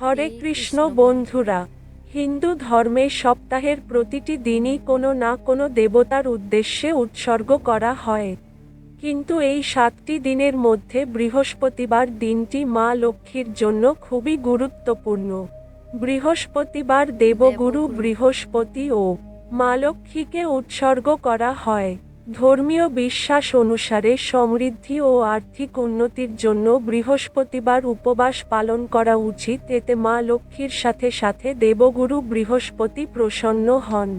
হরে কৃষ্ণ বন্ধুরা, হিন্দু ধর্মে সপ্তাহের প্রতিটি দিনই কোনো না কোনো দেবতার উদ্দেশ্যে উৎসর্গ করা হয়। কিন্তু এই 7টি দিনের মধ্যে বৃহস্পতিবার দিনটি মা লক্ষ্মীর জন্য খুবই গুরুত্বপূর্ণ। বৃহস্পতিবার দেবগুরু বৃহস্পতি ও মা লক্ষ্মীকে উৎসর্গ করা হয়। ধর্মীয় বিশ্বাস অনুসারে সমৃদ্ধি ও আর্থিক উন্নতির জন্য বৃহস্পতিবার উপবাস পালন করা উচিত, এতে মা লক্ষ্মীর সাথে সাথে দেবগুরু বৃহস্পতি প্রসন্ন হন।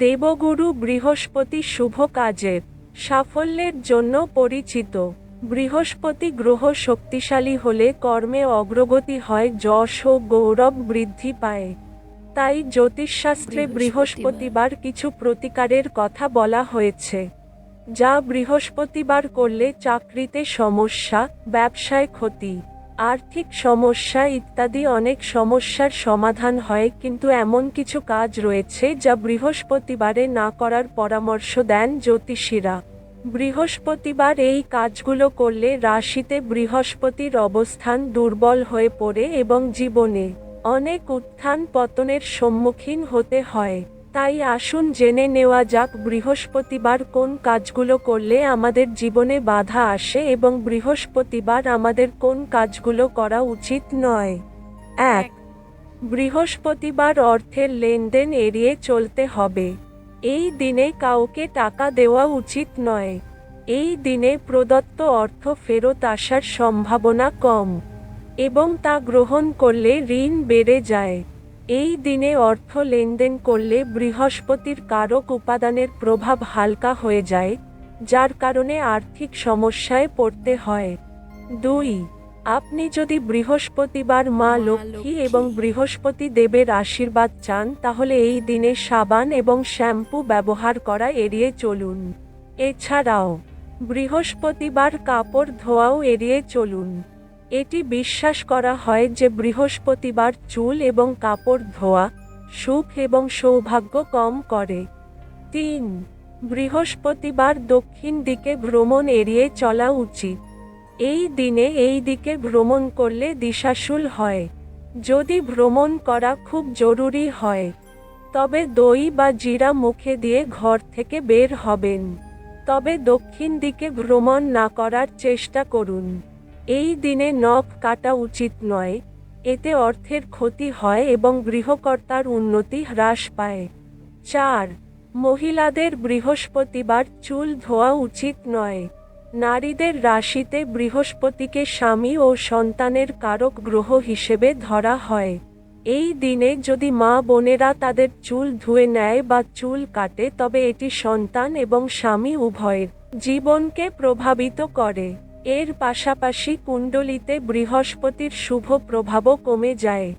দেবগুরু বৃহস্পতি শুভ কাজের সাফল্যের জন্য পরিচিত। বৃহস্পতি গ্রহ শক্তিশালী হলে কর্মে অগ্রগতি হয়, যশ ও গৌরব বৃদ্ধি পায়। তাই জ্যোতিষশাস্ত্রে বৃহস্পতিবার কিছু প্রতিকারের কথা বলা হয়েছে, যা বৃহস্পতিবার করলে চাকরিতে সমস্যা, ব্যবসায় ক্ষতি, আর্থিক সমস্যা ইত্যাদি অনেক সমস্যার সমাধান হয়। কিন্তু এমন কিছু কাজ রয়েছে যা বৃহস্পতিবারে না করার পরামর্শ দেন জ্যোতিষীরা। বৃহস্পতিবার এই কাজগুলো করলে রাশিতে বৃহস্পতির অবস্থান দুর্বল হয়ে পড়ে এবং জীবনে অনেক উত্থান পতনের সম্মুখীন হতে হয়। তাই আসুন জেনে নেওয়া যাক বৃহস্পতিবার কোন কাজগুলো করলে আমাদের জীবনে বাধা আসে এবং বৃহস্পতিবার আমাদের কোন কাজগুলো করা উচিত নয়। 1. বৃহস্পতিবার অর্থের লেনদেন এড়িয়ে চলতে হবে। এই দিনে কাউকে টাকা দেওয়া উচিত নয়। এই দিনে প্রদত্ত অর্থ ফেরত আসার সম্ভাবনা কম এবং তা গ্রহণ করলে ঋণ বেড়ে যায়। এই দিনে অর্থ লেনদেন করলে বৃহস্পতির কারক উপাদানের প্রভাব হালকা হয়ে যায়, যার কারণে আর্থিক সমস্যায় পড়তে হয়। 2. আপনি যদি বৃহস্পতিবার মা লক্ষ্মী এবং বৃহস্পতি দেবের আশীর্বাদ চান, তাহলে এই দিনে সাবান এবং শ্যাম্পু ব্যবহার করা এড়িয়ে চলুন। এছাড়াও বৃহস্পতিবার কাপড় ধোয়াও এড়িয়ে চলুন। এটি বিশ্বাস করা হয় যে বৃহস্পতিবার চুল এবং কাপড় ধোয়া সুখ এবং সৌভাগ্য কম করে। 3. বৃহস্পতিবার দক্ষিণ দিকে ভ্রমণ এড়িয়ে চলা উচিত। এই দিনে এই দিকে ভ্রমণ করলে দিশাশূল হয়। যদি ভ্রমণ করা খুব জরুরি হয়, তবে দই বা জিরা মুখে দিয়ে ঘর থেকে বের হবেন। তবে দক্ষিণ দিকে ভ্রমণ না করার চেষ্টা করুন। এই দিনে নখ কাটা উচিত নয়, এতে অর্থের ক্ষতি হয় এবং গৃহকর্তার উন্নতি হ্রাস পায়। 4. মহিলাদের বৃহস্পতিবার চুল ধোয়া উচিত নয়। নারীদের রাশিতে বৃহস্পতিকে স্বামী ও সন্তানের কারক গ্রহ হিসেবে ধরা হয়। এই দিনে যদি মা বোনেরা তাদের চুল ধুয়ে নেয় বা চুল কাটে, তবে এটি সন্তান এবং স্বামী উভয়ের জীবনকে প্রভাবিত করে। এর পাশাপাশি কুণ্ডলিতে বৃহস্পতির শুভ প্রভাবও কমে যায়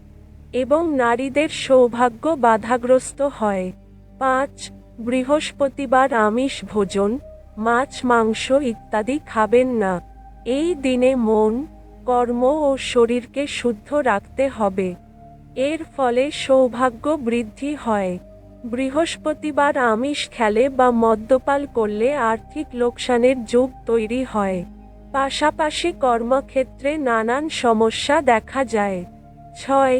এবং নারীদের সৌভাগ্য বাধাগ্রস্ত হয়। 5. বৃহস্পতিবার আমিষ ভোজন, মাছ মাংস ইত্যাদি খাবেন না। এই দিনে মন, কর্ম ও শরীরকে শুদ্ধ রাখতে হবে। এর ফলে সৌভাগ্য বৃদ্ধি হয়। বৃহস্পতিবার আমিষ খেলে বা মদ্যপান করলে আর্থিক লোকসানের যোগ তৈরি হয়। পাশাপাশি কর্মক্ষেত্রে নানান সমস্যা দেখা যায়। 6.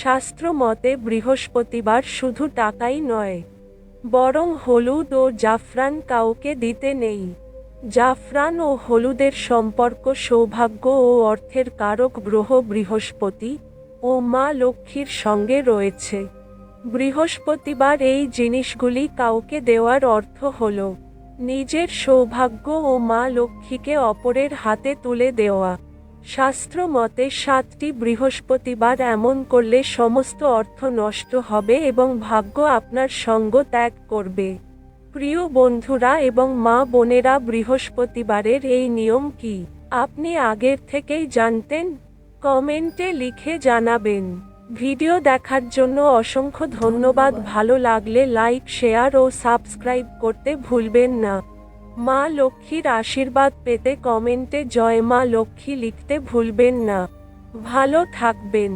শাস্ত্র মতে বৃহস্পতিবার শুধু টাকাই নয়, বরং হলুদ ও জাফরান কাউকে দিতে নেই। জাফরান ও হলুদের সম্পর্ক সৌভাগ্য ও অর্থের কারক গ্রহ বৃহস্পতি ও মা লক্ষ্মীর সঙ্গে রয়েছে। বৃহস্পতিবার এই জিনিসগুলি কাউকে দেওয়ার অর্থ হল নিজের সৌভাগ্য ও মা লক্ষ্মীকে অপরের হাতে তুলে দেওয়া। শাস্ত্র মতে 7টি বৃহস্পতিবার এমন করলে সমস্ত অর্থ নষ্ট হবে এবং ভাগ্য আপনার সঙ্গ ত্যাগ করবে। প্রিয় বন্ধুরা এবং মা বোনেরা, বৃহস্পতিবারের এই নিয়ম কি আপনি আগের থেকেই জানতেন? কমেন্টে লিখে জানাবেন। ভিডিও দেখার জন্য অসংখ্য ধন্যবাদ। ভালো লাগলে লাইক, শেয়ার ও সাবস্ক্রাইব করতে ভুলবেন না। মা লক্ষ্মীর আশীর্বাদ পেতে কমেন্টে জয় মা লক্ষ্মী লিখতে ভুলবেন না। ভালো থাকবেন।